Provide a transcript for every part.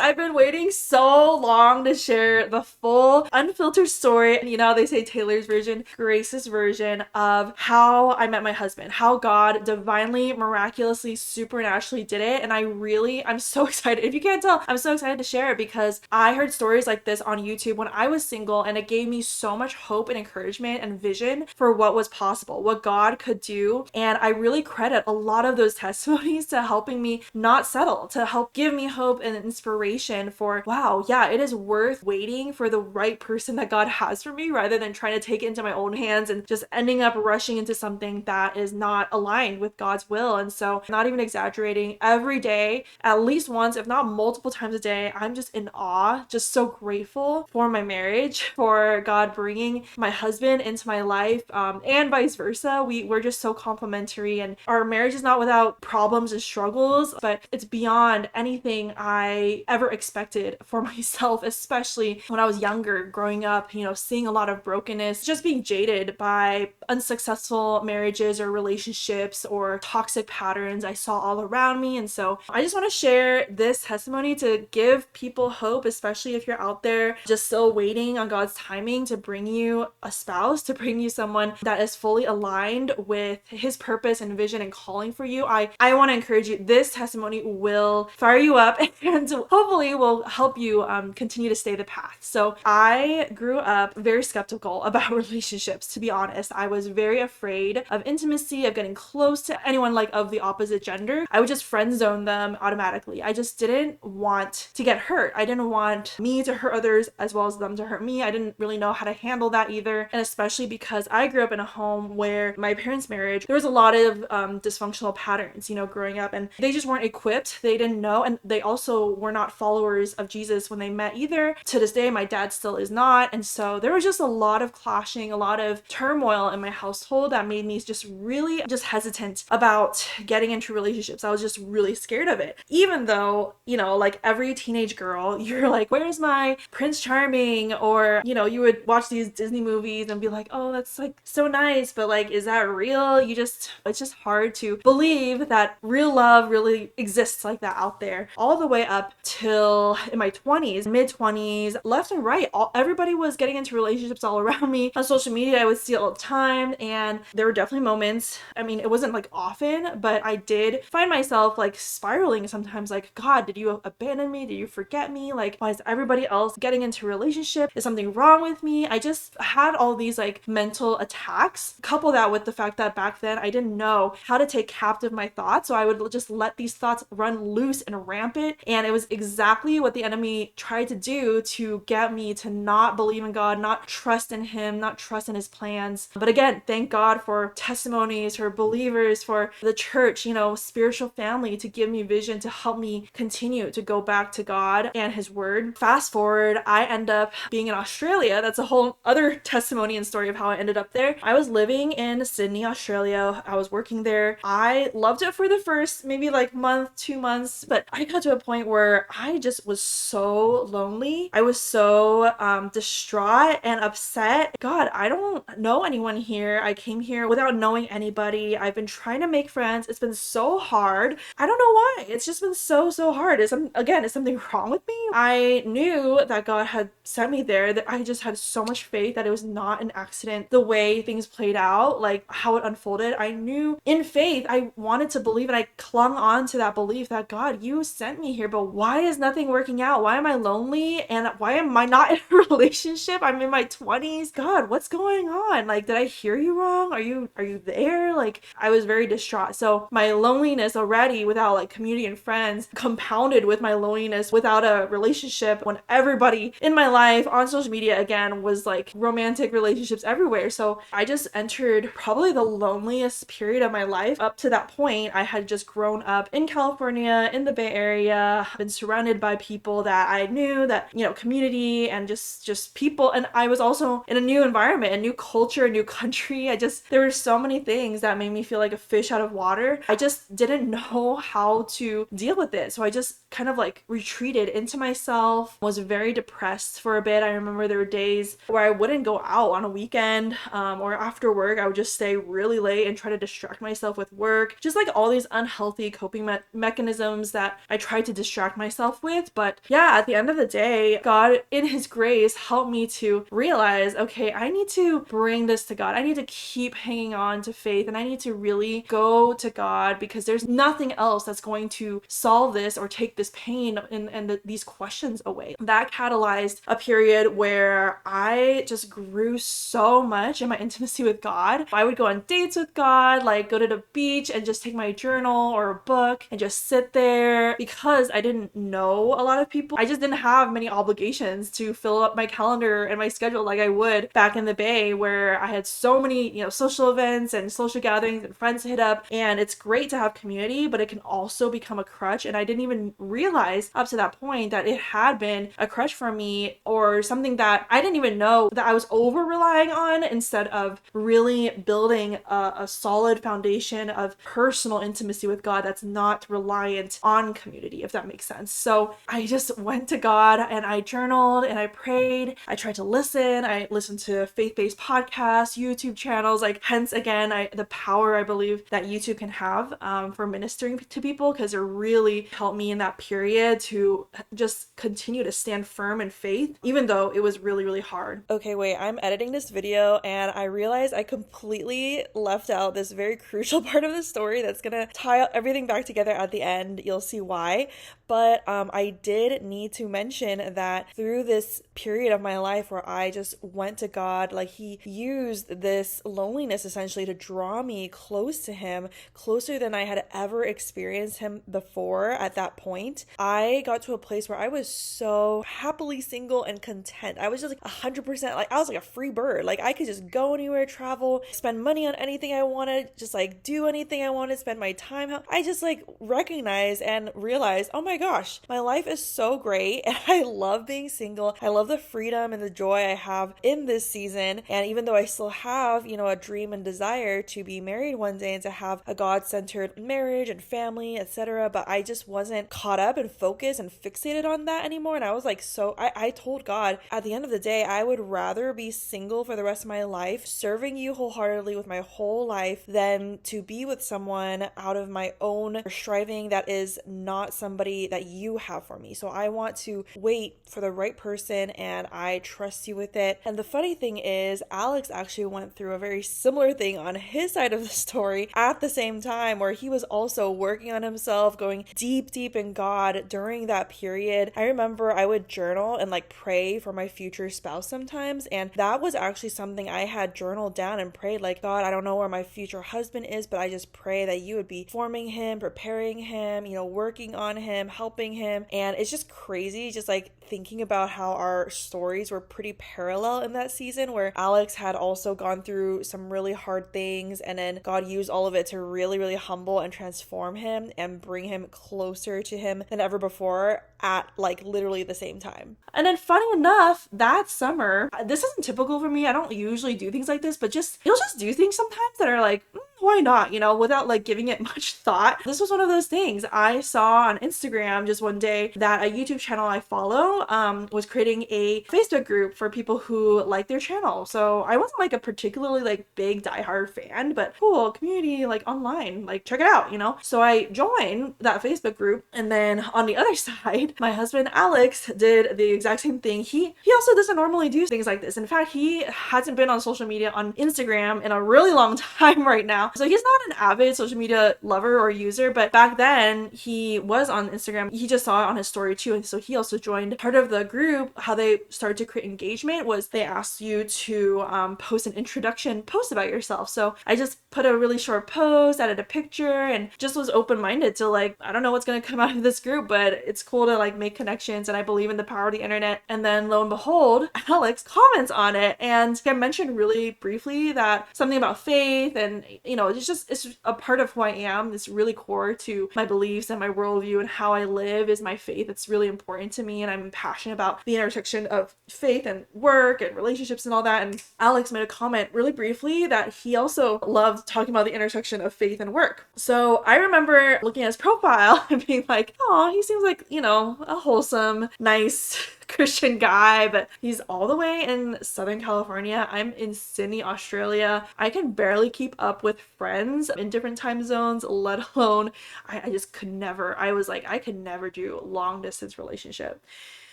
I've been waiting so long to share the full unfiltered story. And you know, they say Taylor's version, Grace's version of how I met my husband, how God divinely, miraculously, supernaturally did it. And I'm so excited. If you can't tell, I'm so excited to share it because I heard stories like this on YouTube when I was single, and it gave me so much hope and encouragement and vision for what was possible, what God could do. And I really credit a lot of those testimonies to helping me not settle, to help give me hope and inspiration for, wow, yeah, it is worth waiting for the right person that God has for me rather than trying to take it into my own hands and just ending up rushing into something that is not aligned with God's will. And so, not even exaggerating, every day, at least once, if not multiple times a day, I'm just in awe, just so grateful for my marriage, for God bringing my husband into my life, and vice versa. We're just so complementary, and our marriage is not without problems and struggles, but it's beyond anything I ever expected for myself, especially when I was younger, growing up, you know, seeing a lot of brokenness, just being jaded by unsuccessful marriages or relationships or toxic patterns I saw all around me. And so I just want to share this testimony to give people hope, especially if you're out there just still waiting on God's timing to bring you a spouse, to bring you someone that is fully aligned with his purpose and vision and calling for you. I want to encourage you. This testimony will fire you up and hopefully will help you continue to stay the path. So I grew up very skeptical about relationships, to be honest. I was very afraid of intimacy, of getting close to anyone like of the opposite gender. I would just friend zone them automatically. I just didn't want to get hurt. I didn't want me to hurt others as well as them to hurt me. I didn't really know how to handle that either. And especially because I grew up in a home where my parents' marriage, there was a lot of dysfunctional patterns, you know, growing up, and they just weren't equipped. They didn't know, and they also were not followers of Jesus when they met either. To this day, my dad still is not. And so there was just a lot of clashing, a lot of turmoil in my household that made me just really just hesitant about getting into relationships. I was just really scared of it. Even though, you know, like every teenage girl, you're like, where's my Prince Charming? Or, you know, you would watch these Disney movies and be like, oh, that's like so nice, but like, is that real? It's just hard to believe that real love really exists like that out there. All the way up till in my 20s, mid 20s, left and right, everybody was getting into relationships all around me. On social media, I would see it all the time, and there were definitely moments, I mean, it wasn't like often, but I did find myself like spiraling sometimes, like, God, did you abandon me? Did you forget me? Like, why is everybody else getting into a relationship? Is something wrong with me? I just had all these like mental attacks. Couple that with the fact that back then I didn't know how to take captive my thoughts, so I would just let these thoughts run loose and rampant, and it was exactly what the enemy tried to do to get me to not believe in God, not trust in him, not trust in his plans. But again, thank God for testimonies, for believers, for the church, you know, spiritual family to give me vision, to help me continue to go back to God and his word. Fast forward, I end up being in Australia. That's a whole other testimony and story of how I ended up there. I was living in Sydney, Australia. I was working there. I loved it for the first maybe like month, 2 months, but I got to a point where I just was so lonely. I was so distraught and upset. God, I don't know anyone here. I came here without knowing anybody. I've been trying to make friends. It's been so hard. I don't know why. It's just been so hard. Is something wrong with me? I knew that God had sent me there, that I just had so much faith that it was not an accident. The way things played out, like how it unfolded, I knew in faith, I wanted to believe, and I clung on to that belief that God, you sent me here, but why is nothing working out? Why am I lonely? And why am I not in a relationship? I'm in my 20s. God, what's going on? Like, did I hear you wrong? Are you there? Like, I was very distraught. So my loneliness already without like community and friends, compounded with my loneliness without a relationship, when everybody in my life on social media again was like romantic relationships everywhere. So I just entered probably the loneliest period of my life. Up to that point, I had just grown up in California, in the Bay Area, been surrounded by people that I knew, that, you know, community and just people. And I was also in a new environment, a new culture, a new country. There were so many things that made me feel like a fish out of water. I just didn't know how to deal with it. So I just kind of like retreated into myself, was very depressed for a bit. I remember there were days where I wouldn't go out on a weekend, or after work. I would just stay really late and try to distract myself with work. Just like all these unhealthy coping mechanisms that I tried to distract myself myself with. But yeah, at the end of the day, God in his grace helped me to realize, okay, I need to bring this to God. I need to keep hanging on to faith, and I need to really go to God, because there's nothing else that's going to solve this or take this pain and these questions away. That catalyzed a period where I just grew so much in my intimacy with God. I would go on dates with God, like go to the beach and just take my journal or a book and just sit there, because I didn't know a lot of people. I just didn't have many obligations to fill up my calendar and my schedule like I would back in the Bay, where I had so many, social events and social gatherings and friends to hit up. And it's great to have community, but it can also become a crutch. And I didn't even realize up to that point that it had been a crutch for me, or something that I didn't even know that I was over relying on, instead of really building a solid foundation of personal intimacy with God that's not reliant on community, if that makes sense. So I just went to God and I journaled and I prayed. I tried to listen. I listened to faith-based podcasts, YouTube channels, like, hence again, the power I believe that YouTube can have for ministering to people, because it really helped me in that period to just continue to stand firm in faith, even though it was really, really hard. Okay, wait, I'm editing this video and I realized I completely left out this very crucial part of the story that's gonna tie everything back together at the end. You'll see why. But I did need to mention that through this period of my life where I just went to God, like, he used this loneliness essentially to draw me close to him, closer than I had ever experienced him before. At that point, I got to a place where I was so happily single and content. I was just like 100%, like, I was like a free bird. Like, I could just go anywhere, travel, spend money on anything I wanted, just like do anything I wanted, spend my time. I just like recognized and realized, oh my gosh, my life is so great and I love being single. I love the freedom and the joy I have in this season. And even though I still have, a dream and desire to be married one day and to have a God-centered marriage and family, etc., but I just wasn't caught up and focused and fixated on that anymore. And I was like, I told God, at the end of the day, I would rather be single for the rest of my life, serving you wholeheartedly with my whole life, than to be with someone out of my own striving that is not somebody that you have for me. So I want to wait for the right person, and I trust you with it. And the funny thing is, Alex actually went through a very similar thing on his side of the story at the same time, where he was also working on himself, going deep in God during that period. I remember I would journal and like pray for my future spouse sometimes, and that was actually something I had journaled down and prayed, like, God, I don't know where my future husband is, but I just pray that you would be forming him, preparing him, working on him, helping him. And it's just crazy, just like thinking about how our stories were pretty parallel in that season, where Alex had also gone through some really hard things, and then God used all of it to really, really humble and transform him and bring him closer to him than ever before at like literally the same time. And then funny enough, that summer, this isn't typical for me. I don't usually do things like this, but you'll just do things sometimes that are like, why not, without like giving it much thought. This was one of those things. I saw on Instagram just one day that a YouTube channel I follow was creating a Facebook group for people who like their channel. So I wasn't like a particularly like big diehard fan, but cool community, like online, like check it out, So I joined that Facebook group, and then on the other side, my husband Alex did the exact same thing. He also doesn't normally do things like this. In fact, he hasn't been on social media on Instagram in a really long time right now. So he's not an avid social media lover or user, but back then he was on Instagram. He just saw it on his story too. And so he also joined. Part of the group, how they started to create engagement was they asked you to post an introduction post about yourself. So I just put a really short post, added a picture, and just was open-minded to like, I don't know what's going to come out of this group, but it's cool to like make connections, and I believe in the power of the internet. And then lo and behold, Alex comments on it, and I mentioned really briefly that something about faith, and it's a part of who I am. It's really core to my beliefs and my worldview and how I live is my faith. It's really important to me, and I'm passionate about the intersection of faith and work and relationships and all that. And Alex made a comment really briefly that he also loved talking about the intersection of faith and work. So I remember looking at his profile and being like, oh, he seems like, a wholesome, nice, Christian guy, but he's all the way in Southern California. I'm in Sydney, Australia. I can barely keep up with friends in different time zones, let alone I just could never. I was like, I could never do a long distance relationship.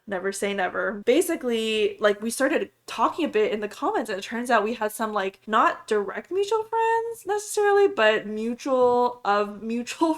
Never say never. Basically, like we started talking a bit in the comments, and it turns out we had some like not direct mutual friends necessarily, but mutual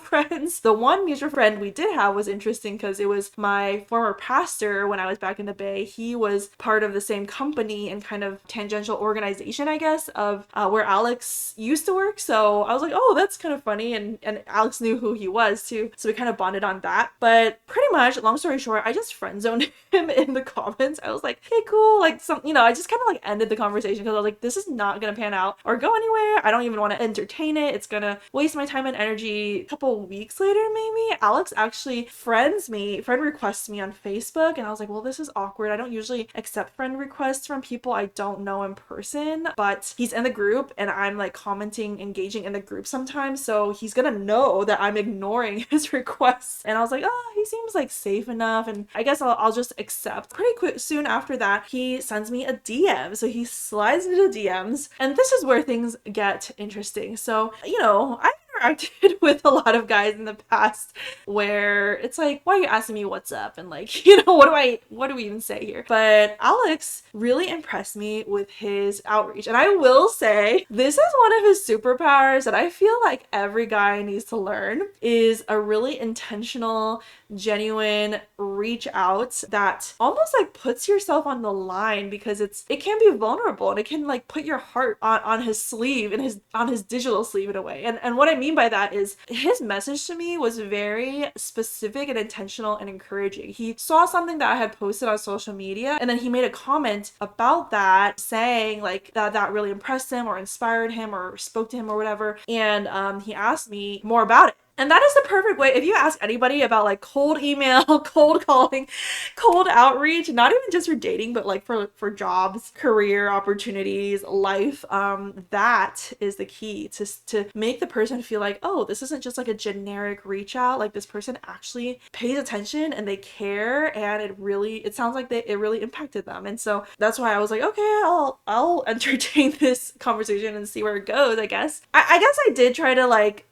friends. The one mutual friend we did have was interesting because it was my former pastor when I was back in the Bay. He was part of the same company and kind of tangential organization, I guess, of where Alex used to work. So I was like, oh, that's kind of funny, and Alex knew who he was too, so we kind of bonded on that. But pretty much, long story short, I just friend zoned him in the comments. I was like, hey, cool, like some, I just kind of like ended the conversation because I was like, this is not gonna pan out or go anywhere. I don't even want to entertain it. It's gonna waste my time and energy. A couple weeks later, maybe Alex actually friend requests me on Facebook, and I was like, well, this is awkward. I don't usually accept friend requests from people I don't know in person, but he's in the group and I'm like commenting, engaging in the group sometimes, so he's gonna know that I'm ignoring his requests. And I was like, oh, he seems like safe enough, and I guess I'll just accept. Pretty quick soon after that, he sends me a DM. So he slides into the DMs, and this is where things get interesting. So, I interacted with a lot of guys in the past where it's like, why are you asking me what's up? And like, what do we even say here? But Alex really impressed me with his outreach. And I will say, this is one of his superpowers that I feel like every guy needs to learn, is a really intentional, genuine reach out that almost like puts yourself on the line, because it can be vulnerable and it can like put your heart on his sleeve and on his digital sleeve in a way. And what I mean by that is his message to me was very specific and intentional and encouraging. He saw something that I had posted on social media, and then he made a comment about that, saying like that really impressed him or inspired him or spoke to him or whatever. And he asked me more about it. And that is the perfect way. If you ask anybody about like cold email, cold calling, cold outreach, not even just for dating, but like for jobs, career opportunities, life, that is the key to make the person feel like, oh, this isn't just like a generic reach out. Like this person actually pays attention and they care, and it sounds like it really impacted them. And so that's why I was like, okay, I'll entertain this conversation and see where it goes, I guess. I guess I did try to like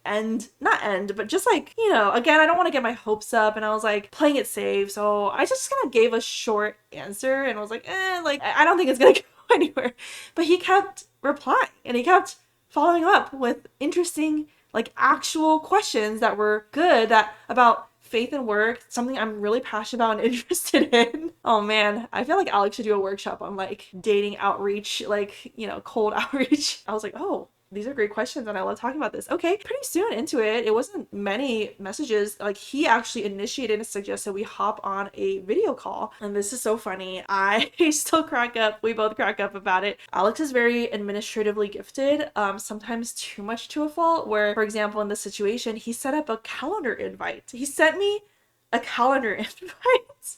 not end, but just like, again, I don't want to get my hopes up, and I was like playing it safe. So I just kind of gave a short answer and was like, like, I don't think it's gonna go anywhere. But he kept replying and he kept following up with interesting, like actual questions that were good, that about faith and work, something I'm really passionate about and interested in. Oh man, I feel like Alex should do a workshop on like dating outreach, like, cold outreach. I was like, oh, these are great questions and I love talking about this. Okay, pretty soon into it wasn't many messages. Like he actually initiated and suggested we hop on a video call. And this is so funny. I still crack up. We both crack up about it. Alex is very administratively gifted, sometimes too much to a fault, where, for example, in this situation, he set up a calendar invite. He sent me a calendar invite.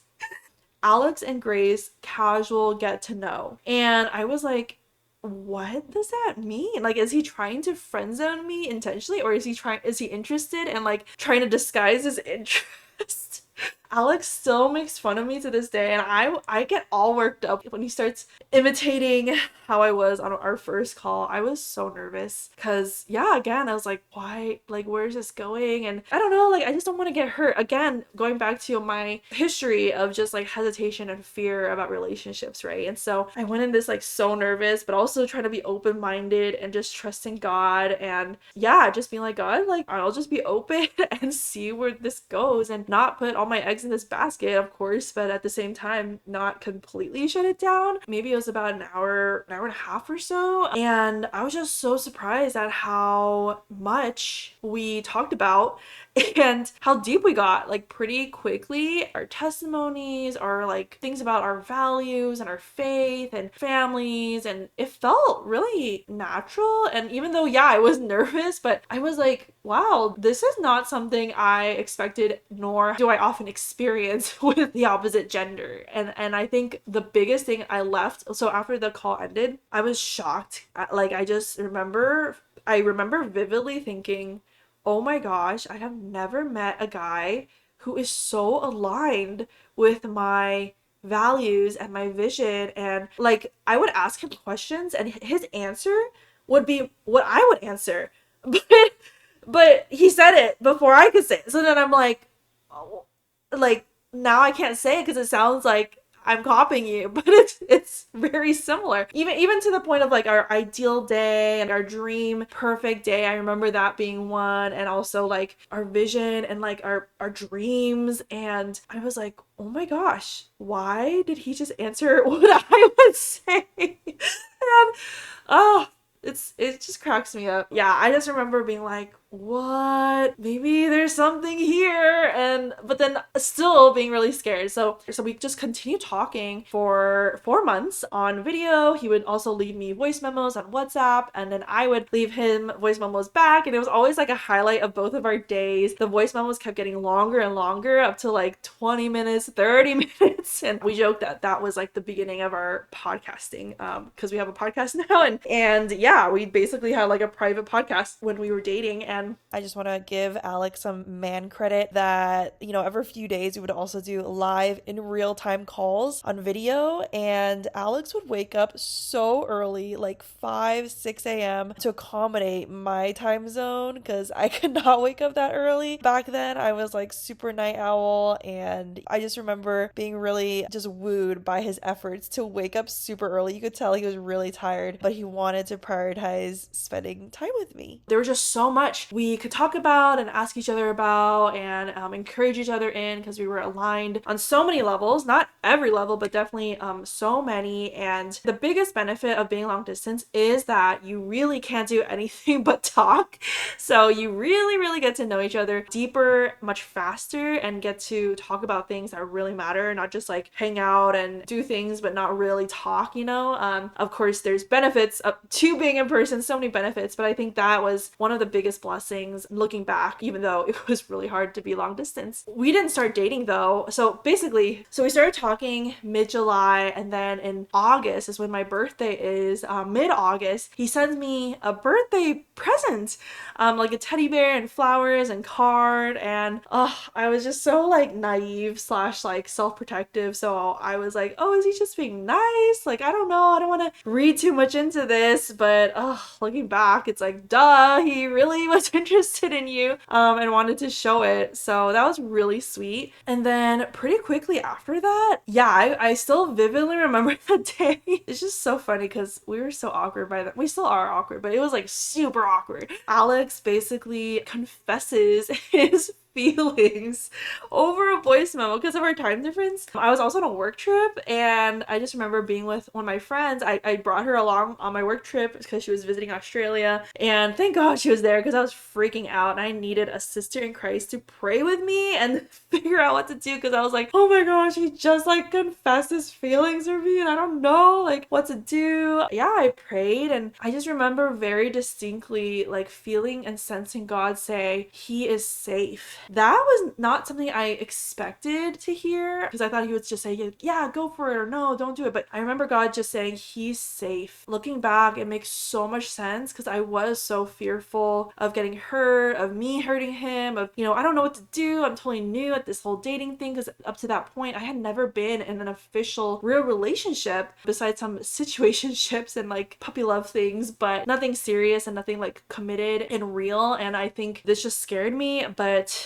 Alex and Grace casual get to know. And I was like, what does that mean? Like, is he trying to friend zone me intentionally, or is he interested and like trying to disguise his interest? Alex still makes fun of me to this day, and I get all worked up when he starts imitating how I was on our first call. I was so nervous because, yeah, again, I was like, why? Like, where's this going? And I don't know, like, I just don't want to get hurt. Again, going back to my history of just like hesitation and fear about relationships, right? And so I went in this like so nervous, but also trying to be open-minded and just trusting God, and yeah, just being like, God, like, I'll just be open and see where this goes, and not put all my eggs in this basket, of course, but at the same time not completely shut it down. Maybe it was about an hour and a half or so, and I was just so surprised at how much we talked about and how deep we got, like pretty quickly. Our testimonies, our like things about our values and our faith and families, and it felt really natural. And even though, yeah, I was nervous, but I was like, wow, this is not something I expected, nor do I often experience with the opposite gender. And I think the biggest thing I left, so after the call ended, I was shocked. Like, I remember vividly thinking, oh my gosh, I have never met a guy who is so aligned with my values and my vision. And like, I would ask him questions and his answer would be what I would answer. But he said it before I could say it. So then I'm like, oh, like now I can't say it because it sounds like I'm copying you, but it's very similar. Even to the point of like our ideal day and our dream perfect day. I remember that being one, and also like our vision and like our dreams. And I was like, oh my gosh, why did he just answer what I would say? And oh, it just cracks me up. Yeah, I just remember being like, what? Maybe there's something here. And but then still being really scared. So we just continued talking for 4 months on video. He would also leave me voice memos on WhatsApp, and then I would leave him voice memos back, and it was always like a highlight of both of our days. The voice memos kept getting longer and longer, up to like 20 minutes, 30 minutes. And we joked that that was like the beginning of our podcasting, because we have a podcast now. And yeah, we basically had like a private podcast when we were dating. And I just want to give Alex some man credit that, you know, every few days we would also do live in real time calls on video. And Alex would wake up so early, like 5, 6 a.m. to accommodate my time zone, because I could not wake up that early. Back then, I was like super night owl, and I just remember being really just wooed by his efforts to wake up super early. You could tell he was really tired, but he wanted to prioritize spending time with me. There was just so much we could talk about and ask each other about, and encourage each other in, because we were aligned on so many levels. Not every level, but definitely so many. And the biggest benefit of being long distance is that you really can't do anything but talk. So you really get to know each other deeper, much faster, and get to talk about things that really matter, not just like hang out and do things but not really talk, you know. Of course there's benefits to being in person, so many benefits, but I think that was one of the biggest blessings looking back, even though it was really hard to be long distance. We didn't start dating though. So we started talking mid-July, and then in August is when my birthday is. Mid-August he sends me a birthday present, like a teddy bear and flowers and card. And I was just so like naive slash like self-protective, so I was like, oh, is he just being nice? Like, I don't know, I don't want to read too much into this, but looking back, it's like, duh, he really was interested in you, and wanted to show it. So that was really sweet. And then pretty quickly after that, yeah, I still vividly remember the day. It's just so funny because we were so awkward by then. We still are awkward, but it was like super awkward. Alex basically confesses his feelings over a voice memo because of our time difference. I was also on a work trip, and I just remember being with one of my friends. I brought her along on my work trip because she was visiting Australia, and thank God she was there because I was freaking out and I needed a sister in Christ to pray with me and figure out what to do, because I was like, oh my gosh, he just like confessed his feelings for me and I don't know like what to do. Yeah, I prayed, and I just remember very distinctly like feeling and sensing God say he is safe. That was not something I expected to hear, because I thought he would just say, yeah, go for it, or no, don't do it. But I remember God just saying he's safe. Looking back, it makes so much sense, because I was so fearful of getting hurt, of me hurting him, of, you know, I don't know what to do. I'm totally new at this whole dating thing, because up to that point I had never been in an official real relationship besides some situationships and like puppy love things, but nothing serious and nothing like committed and real. And I think this just scared me, but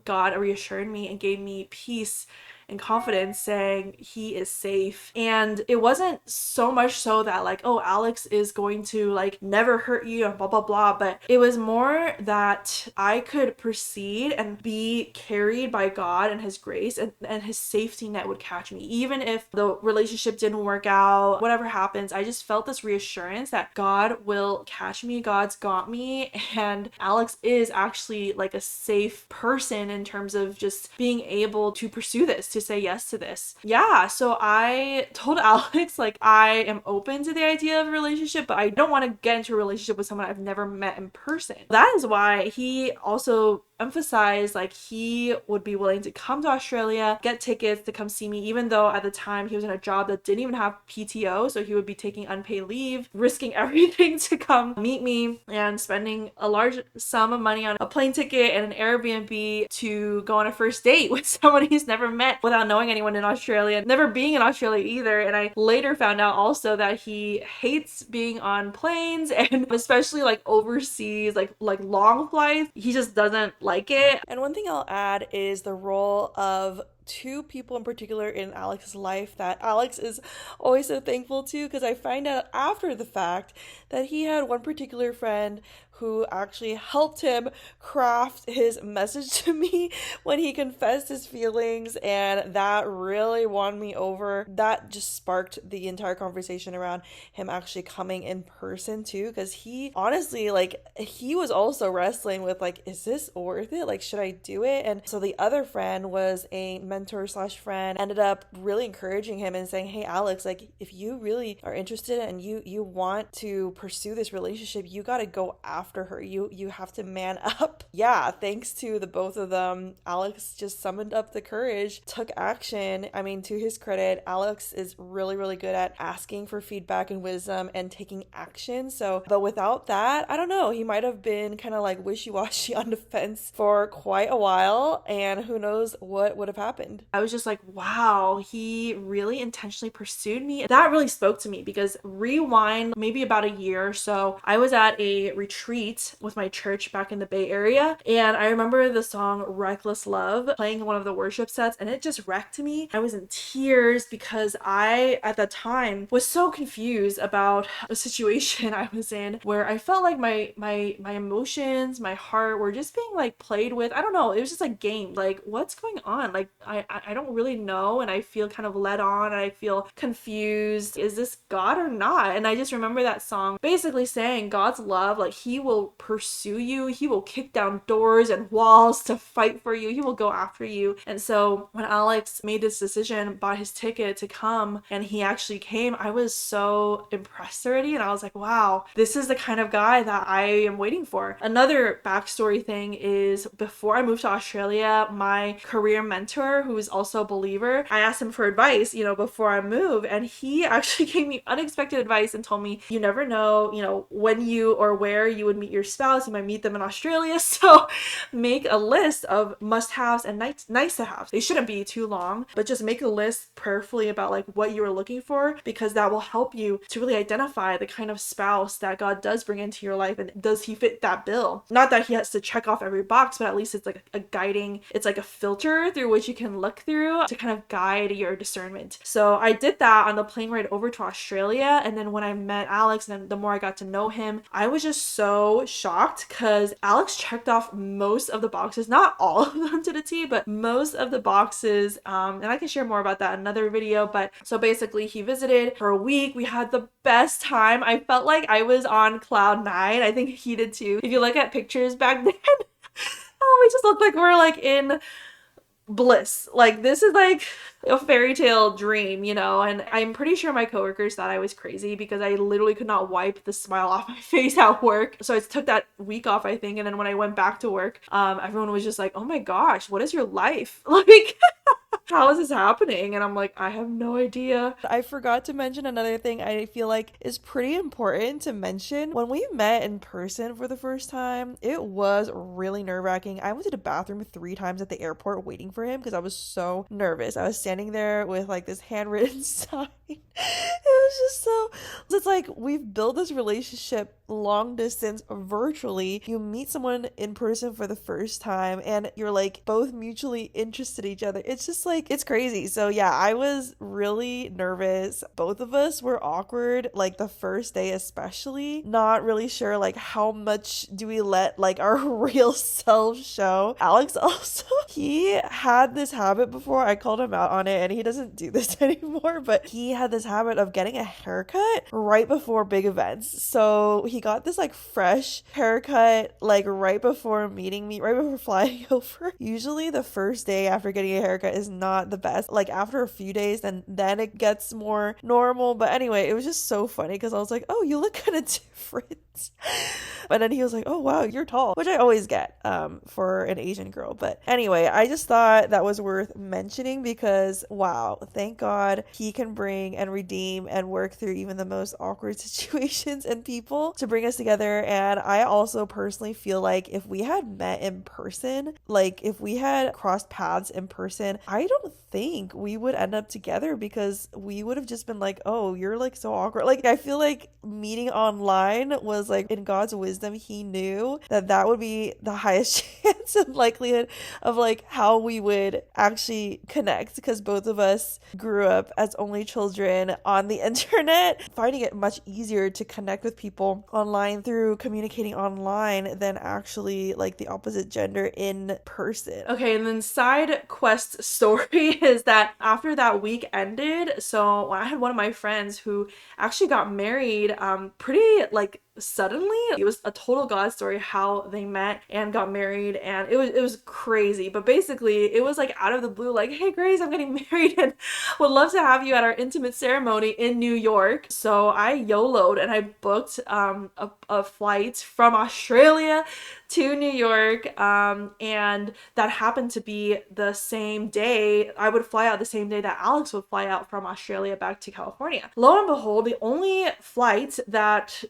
God reassured me and gave me peace and confidence, saying he is safe. And it wasn't so much so that like, oh, Alex is going to like never hurt you and blah blah blah, but it was more that I could proceed and be carried by God and his grace, and his safety net would catch me. Even if the relationship didn't work out, whatever happens, I just felt this reassurance that God will catch me, God's got me, and Alex is actually like a safe person in terms of just being able to pursue this, to say yes to this. Yeah, so I told Alex like, I am open to the idea of a relationship, but I don't want to get into a relationship with someone I've never met in person. That is why he also emphasized like he would be willing to come to Australia, get tickets to come see me, even though at the time he was in a job that didn't even have PTO, so he would be taking unpaid leave, risking everything to come meet me, and spending a large sum of money on a plane ticket and an Airbnb to go on a first date with someone he's never met without knowing anyone in Australia, never being in Australia either. And I later found out also that he hates being on planes and especially like overseas, like long flights. He just doesn't like it. And one thing I'll add is the role of two people in particular in Alex's life that Alex is always so thankful to, because I find out after the fact that he had one particular friend who actually helped him craft his message to me when he confessed his feelings, and that really won me over. That just sparked the entire conversation around him actually coming in person too, because he honestly, like, he was also wrestling with like, is this worth it? Like, should I do it? And so the other friend was a mentor slash friend, ended up really encouraging him and saying, hey Alex, like, if you really are interested and you want to pursue this relationship, you got to go after her. You have to man up. Yeah, thanks to the both of them, Alex just summoned up the courage, took action. I mean, to his credit, Alex is really, really good at asking for feedback and wisdom and taking action. So, but without that, I don't know, he might have been kind of like wishy-washy on the fence for quite a while, and who knows what would have happened. I was just like, wow, he really intentionally pursued me. That really spoke to me, because rewind maybe about a year or so, I was at a retreat with my church back in the Bay Area, and I remember the song Reckless Love playing in one of the worship sets, and it just wrecked me. I was in tears because I at the time was so confused about a situation I was in where I felt like my emotions, my heart were just being like played with. I don't know, it was just like game, like what's going on? Like I don't really know, and I feel kind of led on, and I feel confused. Is this God or not? And I just remember that song basically saying God's love, like he will pursue you, he will kick down doors and walls to fight for you, he will go after you. And so when Alex made this decision, bought his ticket to come, and he actually came, I was so impressed already, and I was like, wow, this is the kind of guy that I am waiting for. Another backstory thing is, before I moved to Australia, my career mentor, who is also a believer, I asked him for advice, before I move, and he actually gave me unexpected advice and told me, you never know, when you or where you would meet your spouse. You might meet them in Australia, so make a list of must-haves and nice-to-haves. They shouldn't be too long, but just make a list prayerfully about like what you are looking for, because that will help you to really identify the kind of spouse that God does bring into your life, and does he fit that bill? Not that he has to check off every box, but at least it's like a guiding, it's like a filter through which you can look through to kind of guide your discernment. So I did that on the plane ride over to Australia, and then when I met Alex, and then the more I got to know him, I was just so shocked, because Alex checked off most of the boxes, not all of them to the T, but most of the boxes, and I can share more about that in another video. But so basically he visited for a week. We had the best time. I felt like I was on cloud nine. I think he did too. If you look at pictures back then, oh, we just look like we're like in bliss. Like, this is like a fairy tale dream, and I'm pretty sure my coworkers thought I was crazy, because I literally could not wipe the smile off my face at work. So I took that week off, I think, and then when I went back to work, everyone was just like, oh my gosh, what is your life like? How is this happening? And I'm like, I have no idea. I forgot to mention another thing I feel like is pretty important to mention. When we met in person for the first time, it was really nerve-wracking. I went to the bathroom 3 times at the airport waiting for him because I was so nervous. I was standing there with like this handwritten sign. It was just so, it's like we've built this relationship long distance virtually. You meet someone in person for the first time and you're like both mutually interested in each other. It's just like, it's crazy. So yeah, I was really nervous. Both of us were awkward, like the first day especially, not really sure like how much do we let like our real self show. Alex also, he had this habit before, I called him out on it and he doesn't do this anymore, but he had this habit of getting a haircut right before big events. So he got this like fresh haircut like right before meeting me, right before flying over. Usually the first day after getting a haircut is not the best. Like after a few days, then it gets more normal. But anyway, it was just so funny because I was like, oh, you look kind of different. And then he was like, oh wow, you're tall, which I always get for an Asian girl. But anyway, I just thought that was worth mentioning because wow, thank God he can bring and redeem and work through even the most awkward situations and people to bring us together. And I also personally feel like if we had met in person, like if we had crossed paths in person, I don't think we would end up together because we would have just been like, oh, you're like so awkward. Like I feel like meeting online was like in God's wisdom, he knew that that would be the highest chance and likelihood of like how we would actually connect because both of us grew up as only children on the internet, finding it much easier to connect with people online through communicating online than actually like the opposite gender in person. Okay, and then side quest story is that after that week ended, so I had one of my friends who actually got married pretty like suddenly. It was a total God story how they met and got married, and it was crazy. But basically it was like out of the blue, like, hey Grace, I'm getting married and would love to have you at our intimate ceremony in New York. So I YOLO'd and I booked a flight from Australia to New York, and that happened to be the same day. I would fly out the same day that Alex would fly out from Australia back to California. Lo and behold, the only flight that,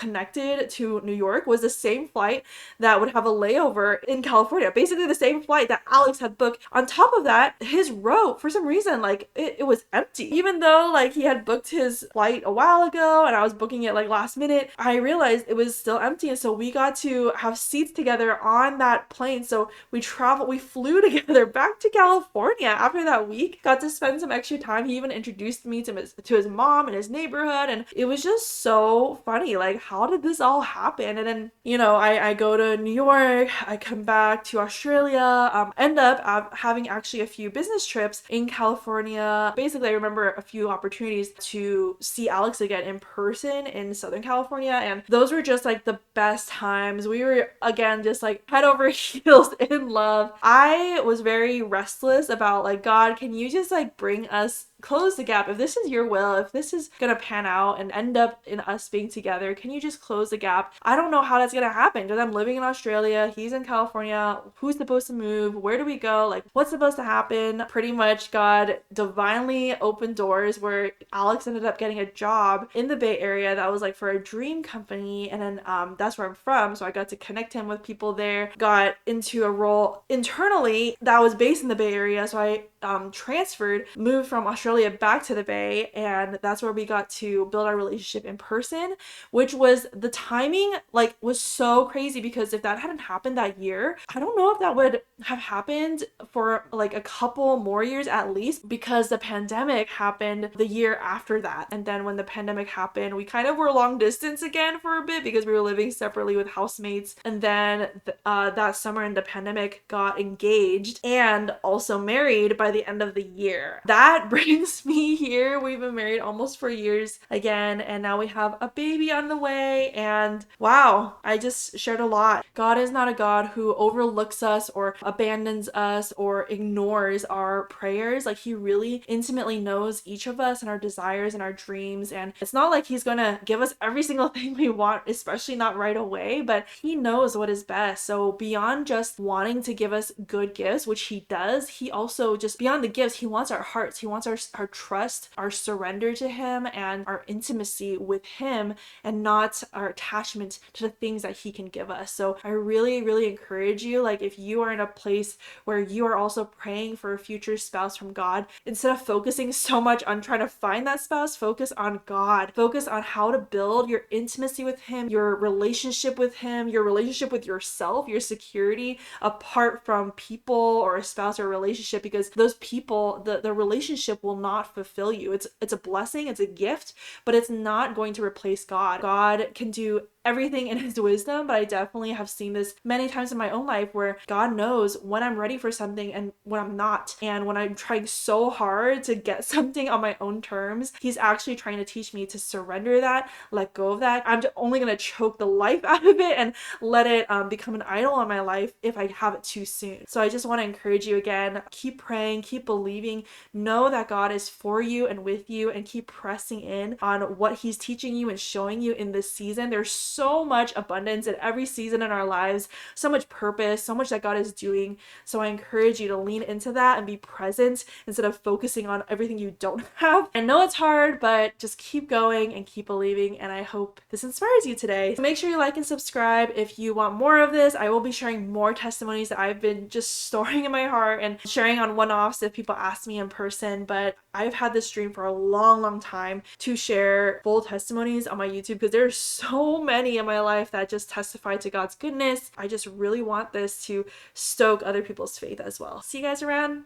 connected to New York was the same flight that would have a layover in California. Basically the same flight that Alex had booked. On top of that, his row, for some reason, like it was empty. Even though like he had booked his flight a while ago and I was booking it like last minute, I realized it was still empty. And so we got to have seats together on that plane. So we flew together back to California after that week, got to spend some extra time. He even introduced me to his mom and his neighborhood. And it was just so funny. Like, how did this all happen? And then, I go to New York, I come back to Australia, end up having actually a few business trips in California. Basically, I remember a few opportunities to see Alex again in person in Southern California. And those were just like the best times. We were again just like head over heels in love. I was very restless about like, God, can you just like bring us close the gap? If this is your will, if this is gonna pan out and end up in us being together, can you just close the gap? I don't know how that's gonna happen because I'm living in Australia, he's in California. Who's supposed to move? Where do we go? Like, what's supposed to happen? Pretty much God divinely opened doors where Alex ended up getting a job in the Bay Area that was like for a dream company, and then that's where I'm from, so I got to connect him with people there, got into a role internally that was based in the Bay Area. So I transferred, moved from Australia back to the Bay, and that's where we got to build our relationship in person, which was the timing like was so crazy because if that hadn't happened that year, I don't know if that would have happened for like a couple more years at least, because the pandemic happened the year after that. And then when the pandemic happened, we kind of were long distance again for a bit because we were living separately with housemates. And then that summer in the pandemic got engaged and also married by the end of the year. That brings me here. We've been married almost 4 years again, and now we have a baby on the way. And wow, I just shared a lot. God is not a God who overlooks us or abandons us or ignores our prayers. Like, he really intimately knows each of us and our desires and our dreams. And it's not like he's gonna give us every single thing we want, especially not right away, but he knows what is best. So beyond just wanting to give us good gifts, which he does, he also just beyond the gifts, he wants our hearts. He wants our trust, our surrender to him, and our intimacy with him, and not our attachment to the things that he can give us. So I really, really encourage you, like, if you are in a place where you are also praying for a future spouse from God, instead of focusing so much on trying to find that spouse, focus on God. Focus on how to build your intimacy with him, your relationship with him, your relationship with yourself, your security, apart from people or a spouse or a relationship, because those people, the relationship will not fulfill you. It's a blessing, it's a gift, but it's not going to replace God. God can do everything in his wisdom, but I definitely have seen this many times in my own life where God knows when I'm ready for something and when I'm not. And when I'm trying so hard to get something on my own terms, he's actually trying to teach me to surrender that, let go of that. I'm only going to choke the life out of it and let it become an idol in my life if I have it too soon. So I just want to encourage you again, keep praying, keep believing, know that God is for you and with you, and keep pressing in on what he's teaching you and showing you in this season. There's so much abundance in every season in our lives, so much purpose, so much that God is doing. So I encourage you to lean into that and be present instead of focusing on everything you don't have. I know it's hard, but just keep going and keep believing, and I hope this inspires you today. So make sure you like and subscribe if you want more of this. I will be sharing more testimonies that I've been just storing in my heart and sharing on one-offs if people ask me in person, but I've had this dream for a long time to share full testimonies on my YouTube because there's so many in my life that just testify to God's goodness. I just really want this to stoke other people's faith as well. See you guys around.